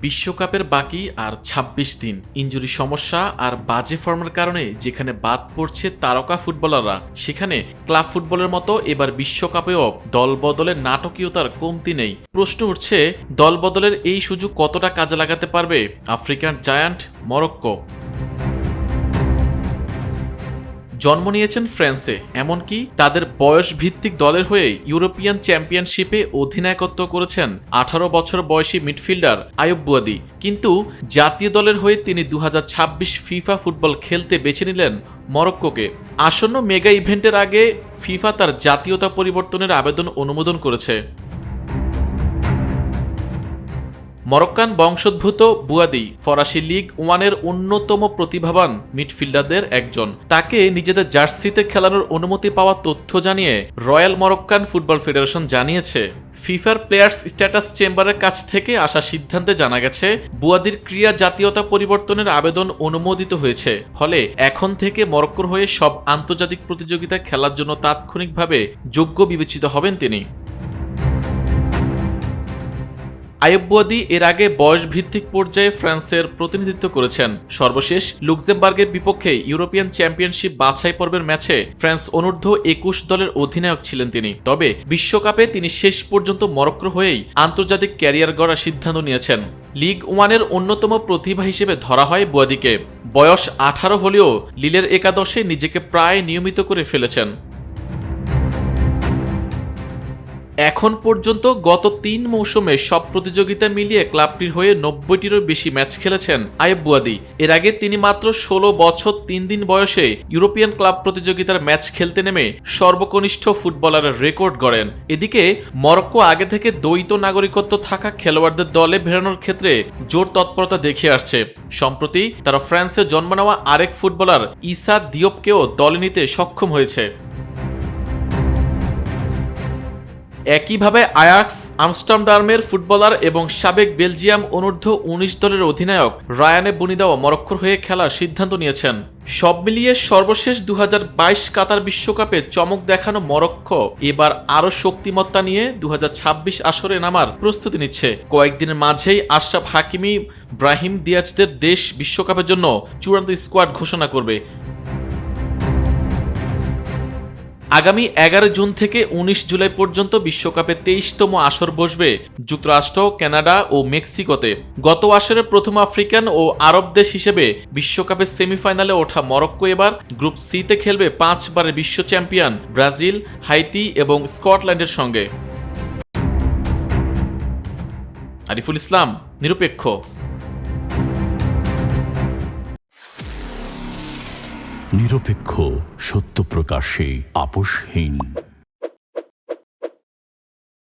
বিশ্বকাপের বাকি আর ২৬ দিন। ইনজুরি সমস্যা আর বাজে ফর্মের কারণে যেখানে বাদ পড়ছে তারকা ফুটবলাররা, সেখানে ক্লাব ফুটবলের মতো এবার বিশ্বকাপেও দলবদলের নাটকীয়তার কমতি নেই। প্রশ্ন উঠছে, দলবদলের এই সুযোগ কতটা কাজে লাগাতে পারবে আফ্রিকান জায়ান্ট মরক্কো। জন্ম নিয়েছেন ফ্রান্সে, এমনকি তাদের বয়স ভিত্তিক দলের হয়ে ইউরোপিয়ান চ্যাম্পিয়নশিপে অধিনায়কত্ব করেছেন ১৮ বছর বয়সী মিডফিল্ডার আয়ুব বুয়াদি। কিন্তু জাতীয় দলের হয়ে তিনি ২০২৬ ফিফা ফুটবল খেলতে বেছে নিলেন মরক্কোকে। আসন্ন মেগা ইভেন্টের আগে ফিফা তার জাতীয়তা পরিবর্তনের আবেদন অনুমোদন করেছে। মরক্কান বংশোদ্ভূত বুয়াদি ফরাসি লিগ ওয়ানের অন্যতম প্রতিভাবান মিডফিল্ডারদের একজন। তাকে নিজেদের জার্সিতে খেলানোর অনুমতি পাওয়া তথ্য জানিয়ে রয়্যাল মরক্কান ফুটবল ফেডারেশন জানিয়েছে। ফিফার প্লেয়ার্স স্ট্যাটাস চেম্বারের কাছ থেকে আসা সিদ্ধান্তে জানা গেছে, বুয়াদির ক্রীড়া জাতীয়তা পরিবর্তনের আবেদন অনুমোদিত হয়েছে। ফলে এখন থেকে মরক্কোর হয়ে সব আন্তর্জাতিক প্রতিযোগিতায় খেলার জন্য তাৎক্ষণিকভাবে যোগ্য বিবেচিত হবেন তিনি। আয়ুব বুয়াদি এর আগে বয়সভিত্তিক পর্যায়ে ফ্রান্সের প্রতিনিধিত্ব করেছেন। সর্বশেষ লুক্সেমবার্গের বিপক্ষে ইউরোপিয়ান চ্যাম্পিয়নশিপ বাছাই পর্বের ম্যাচে ফ্রান্স অনূর্ধ্ব ২১ দলের অধিনায়ক ছিলেন তিনি। তবে বিশ্বকাপে তিনি শেষ পর্যন্ত মরক্কোর হয়েই আন্তর্জাতিক ক্যারিয়ার গড়ার সিদ্ধান্ত নিয়েছেন। লিগ ওয়ানের অন্যতম প্রতিভা হিসেবে ধরা হয় বুয়াদিকে। বয়স ১৮ হলেও লিলের একাদশে নিজেকে প্রায় নিয়মিত করে ফেলেছেন। এখন পর্যন্ত গত ৩ মৌসুমে সব প্রতিযোগিতা মিলিয়ে ক্লাবটির হয়ে ৯০টিরও বেশি ম্যাচ খেলেছেন আয়ুব বুয়াদি। এর আগে তিনি মাত্র ১৬ বছর ৩ দিন বয়সে ইউরোপিয়ান ক্লাব প্রতিযোগিতার ম্যাচ খেলতে নেমে সর্বকনিষ্ঠ ফুটবলারের রেকর্ড গড়েন। এদিকে মরক্কো আগে থেকে দ্বৈত নাগরিকত্ব থাকা খেলোয়াড়দের দলে ফেরানোর ক্ষেত্রে জোর তৎপরতা দেখিয়ে আসছে। সম্প্রতি তারা ফ্রান্সে জন্ম নেওয়া আরেক ফুটবলার ইসা দিওপকেও দলে নিতে সক্ষম হয়েছে। একইভাবে আয়াক্স আমস্টারডামের ফুটবলার এবং সাবেক বেলজিয়াম অনূর্ধ্ব ১৯ দলের অধিনায়ক রায়ানে বুনিদাও মরক্কোর হয়ে খেলার সিদ্ধান্ত নিয়েছেন। সব মিলিয়ে সর্বশেষ ২০২২ কাতার বিশ্বকাপে চমক দেখানো মরক্কো এবার আরও শক্তিমত্তা নিয়ে ২০২৬ আসরে নামার প্রস্তুতি নিচ্ছে। কয়েকদিনের মাঝেই আশরাফ হাকিমি, ব্রাহিম দিয়াজদের দেশ বিশ্বকাপের জন্য চূড়ান্ত স্কোয়াড ঘোষণা করবে। আগামী ১১ জুন থেকে ১৯ জুলাই পর্যন্ত বিশ্বকাপে ২৩তম আসর বসবে যুক্তরাষ্ট্র, কানাডা ও মেক্সিকোতে। গত আসরে প্রথম আফ্রিকান ও আরব দেশ হিসেবে বিশ্বকাপের সেমিফাইনালে ওঠা মরক্কো এবার গ্রুপ সিতে খেলবে ৫ বারের বিশ্ব চ্যাম্পিয়ন ব্রাজিল, হাইতি এবং স্কটল্যান্ডের সঙ্গে। আরিফুল ইসলাম, নিরপেক্ষ। নিরপেক্ষ, সত্য প্রকাশে আপোষহীন।